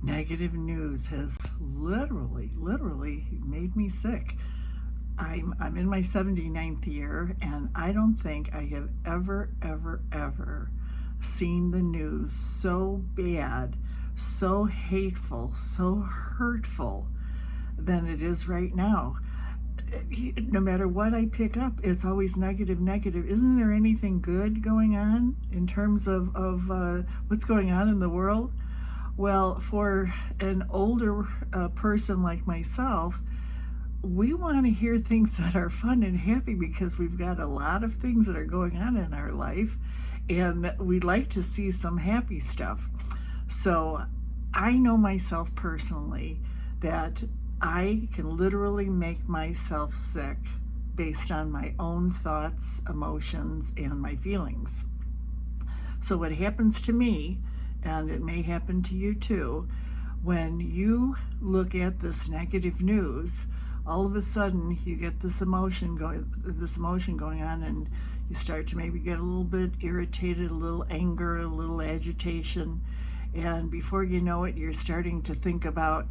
Negative news has literally made me sick. I'm in my 79th year, and I don't think I have ever seen the news so bad, so hateful, so hurtful than it is right now. No matter what I pick up, it's always negative. Isn't there anything good going on in terms of what's going on in the world? Well, for an older person like myself, we want to hear things that are fun and happy because we've got a lot of things that are going on in our life, and we'd like to see some happy stuff. So I know myself personally that I can literally make myself sick based on my own thoughts, emotions, and my feelings. So what happens to me, and it may happen to you too, when you look at this negative news, all of a sudden you get this emotion going on, and you start to maybe get a little bit irritated, a little anger, a little agitation, and before you know it, you're starting to think about,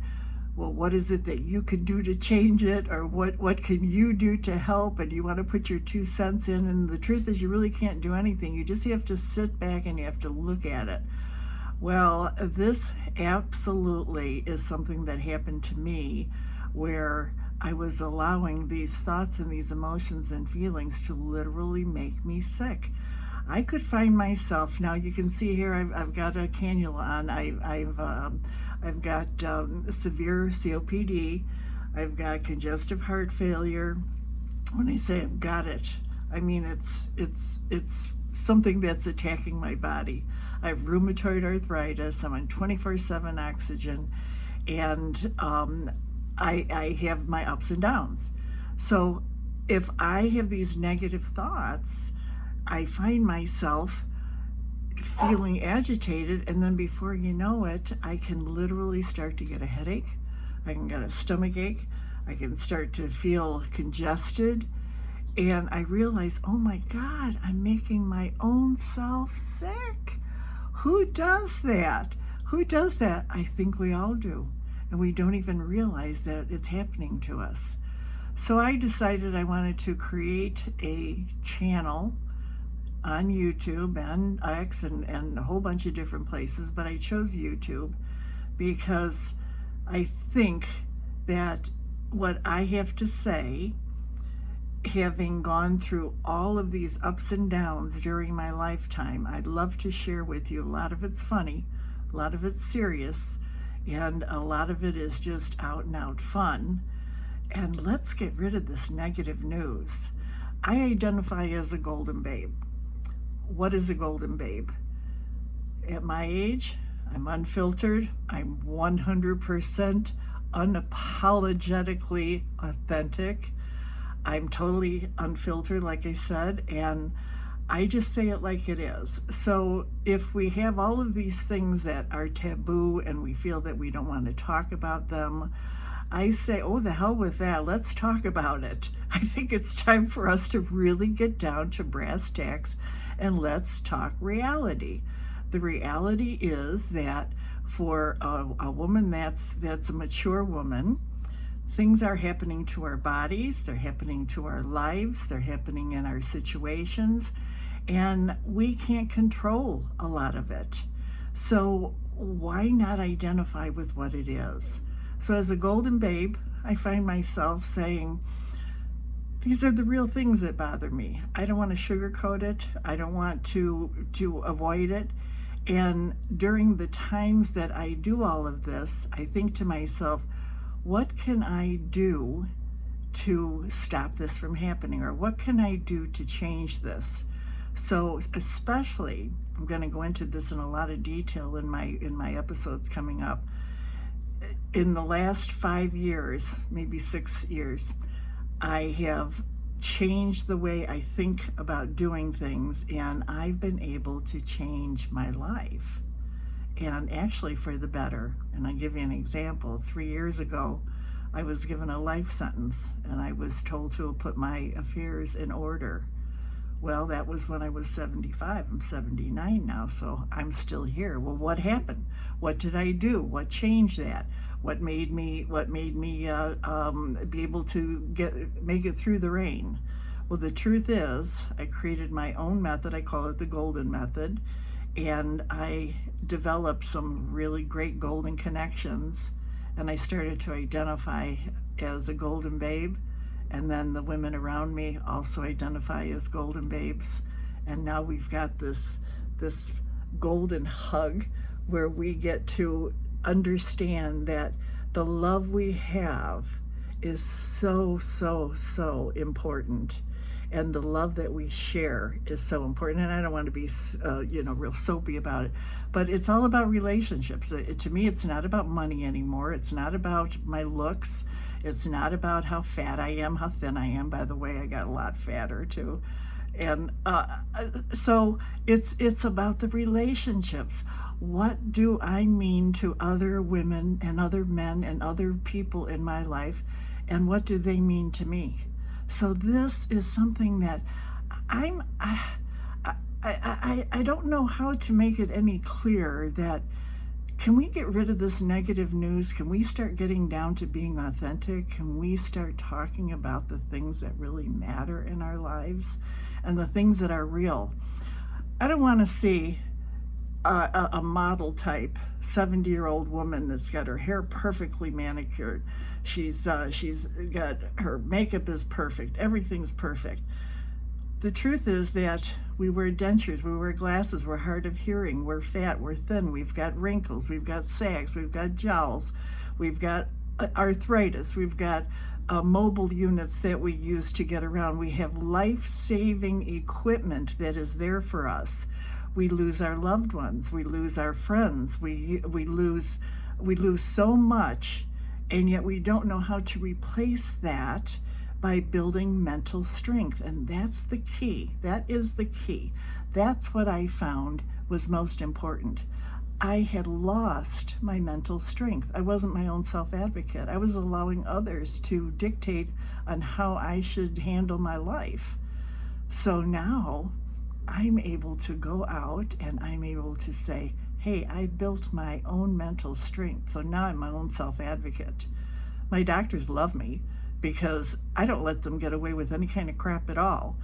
well, what is it that you can do to change it, or what can you do to help, and you want to put your 2 cents in, and the truth is you really can't do anything. You just have to sit back and you have to look at it. Well, this absolutely is something that happened to me, where I was allowing these thoughts and these emotions and feelings to literally make me sick. I could find myself, now you can see here I've got a cannula on. I've got severe COPD. I've got congestive heart failure. When I say I've got it, I mean it's something that's attacking my body. I have rheumatoid arthritis. I'm on 24/7 oxygen, and I have my ups and downs. So if I have these negative thoughts, I find myself feeling agitated, and then before you know it, I can literally start to get a headache. I can get a stomach ache. I can start to feel congested, and I realize, oh my God, I'm making my own self sick. Who does that? Who does that? I think we all do, and we don't even realize that it's happening to us. So I decided I wanted to create a channel on YouTube and X and a whole bunch of different places, but I chose YouTube because I think that what I have to say, having gone through all of these ups and downs during my lifetime, I'd love to share with you. A lot of it's funny, a lot of it's serious, and a lot of it is just out and out fun. And let's get rid of this negative news. I identify as a golden babe. What is a golden babe? At my age, I'm unfiltered. I'm 100% unapologetically authentic. I'm totally unfiltered, like I said, and I just say it like it is. So if we have all of these things that are taboo and we feel that we don't want to talk about them, I say, oh, the hell with that. Let's talk about it. I think it's time for us to really get down to brass tacks and let's talk reality. The reality is that for a woman that's a mature woman, things are happening to our bodies, they're happening to our lives, they're happening in our situations, and we can't control a lot of it. So why not identify with what it is? So as a golden babe, I find myself saying, these are the real things that bother me. I don't want to sugarcoat it. I don't want to avoid it. And during the times that I do all of this, I think to myself, what can I do to stop this from happening? Or what can I do to change this? So especially, I'm going to go into this in a lot of detail in my episodes coming up. In the last 5 years, maybe 6 years, I have changed the way I think about doing things, and I've been able to change my life, and actually for the better. And I'll give you an example. 3 years ago, I was given a life sentence, and I was told to put my affairs in order. Well, that was when I was 75. I'm 79 now, so I'm still here. Well, what happened? What did I do? What changed that? What made me be able to make it through the rain? Well, the truth is, I created my own method. I call it the Golden Method, and I developed some really great golden connections, and I started to identify as a golden babe, and then the women around me also identify as golden babes, and now we've got this golden hug where we get to understand that the love we have is so, so, so important, and the love that we share is so important. And I don't want to be real soapy about it, but it's all about relationships. To me, it's not about money anymore. It's not about my looks. It's not about how fat I am, how thin I am. By the way, I got a lot fatter too. And so it's about the relationships. What do I mean to other women and other men and other people in my life, and what do they mean to me? So this is something that I don't know how to make it any clearer that, can we get rid of this negative news? Can we start getting down to being authentic? Can we start talking about the things that really matter in our lives and the things that are real? I don't want to see a model type 70-year-old woman that's got her hair perfectly manicured. She's got, her makeup is perfect. Everything's perfect. The truth is that we wear dentures, we wear glasses, we're hard of hearing, we're fat, we're thin, we've got wrinkles, we've got sags, we've got jowls, we've got arthritis, we've got mobile units that we use to get around. We have life-saving equipment that is there for us. We lose our loved ones, we lose our friends, we lose so much, and yet we don't know how to replace that by building mental strength. And that's the key. That is the key. That's what I found was most important. I had lost my mental strength. I wasn't my own self-advocate. I was allowing others to dictate on how I should handle my life. So now I'm able to go out and I'm able to say, hey, I built my own mental strength. So now I'm my own self-advocate. My doctors love me because I don't let them get away with any kind of crap at all.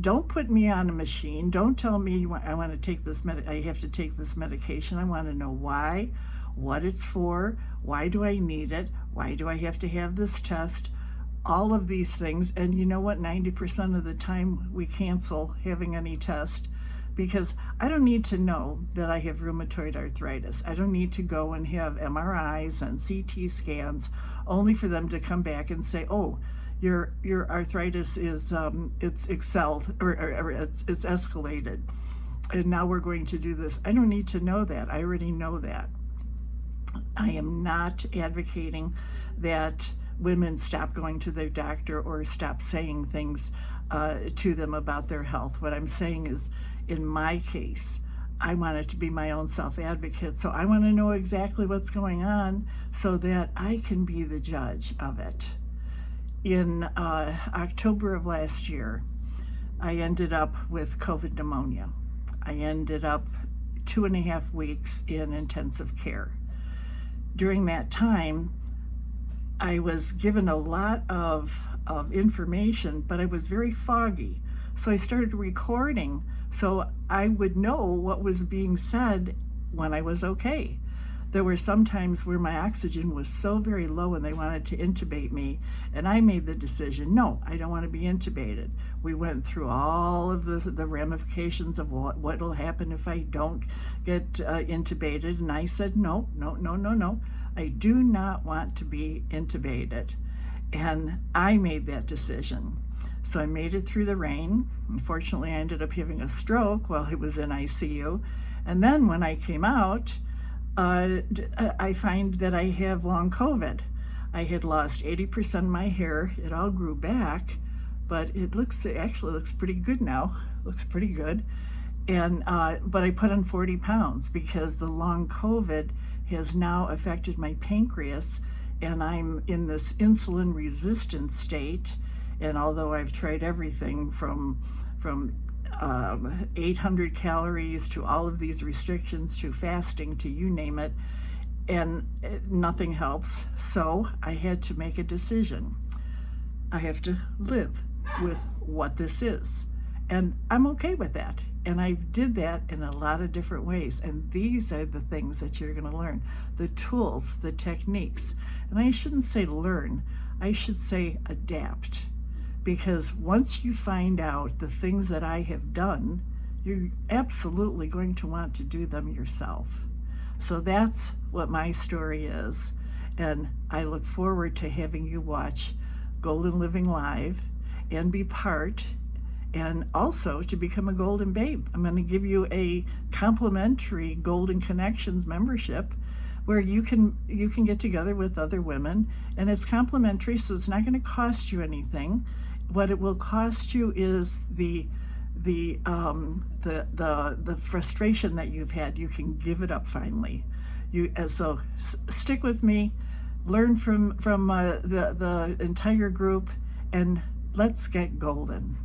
Don't put me on a machine. Don't tell me I want to take this I have to take this medication. I want to know why, what it's for, why do I need it, why do I have to have this test, all of these things. And you know what? 90% of the time we cancel having any test, because I don't need to know that I have rheumatoid arthritis. I don't need to go and have MRIs and CT scans only for them to come back and say, oh, your arthritis is it's excelled, or it's escalated, and now we're going to do this. I don't need to know that. I already know that. I am not advocating that women stop going to their doctor or stop saying things to them about their health. What I'm saying is, in my case, I wanted to be my own self-advocate, so I want to know exactly what's going on so that I can be the judge of it. In October of last year, I ended up with COVID pneumonia. I ended up 2.5 weeks in intensive care. During that time, I was given a lot of information, but I was very foggy. So I started recording so I would know what was being said when I was okay. There were some times where my oxygen was so very low and they wanted to intubate me, and I made the decision, no, I don't want to be intubated. We went through all of the ramifications of what will happen if I don't get intubated, and I said, no, I do not want to be intubated. And I made that decision. So I made it through the rain. Unfortunately, I ended up having a stroke while I was in ICU. And then when I came out, I find that I have long COVID. I had lost 80% of my hair. It all grew back, but it actually looks pretty good now. Looks pretty good. And but I put on 40 pounds because the long COVID has now affected my pancreas, and I'm in this insulin resistant state. And although I've tried everything from from 800 calories to all of these restrictions to fasting to you name it, and nothing helps. So I had to make a decision. I have to live with what this is, and I'm okay with that. And I did that in a lot of different ways, and these are the things that you're going to learn, the tools, the techniques. And I shouldn't say learn, I should say adapt, because once you find out the things that I have done, you're absolutely going to want to do them yourself. So that's what my story is, and I look forward to having you watch Golden Living Live and be part, and also to become a Golden Babe. I'm going to give you a complimentary Golden Connections membership where you can get together with other women, and it's complimentary, so it's not going to cost you anything. What it will cost you is the frustration that you've had. You can give it up finally. So stick with me, learn from the entire group, and let's get golden.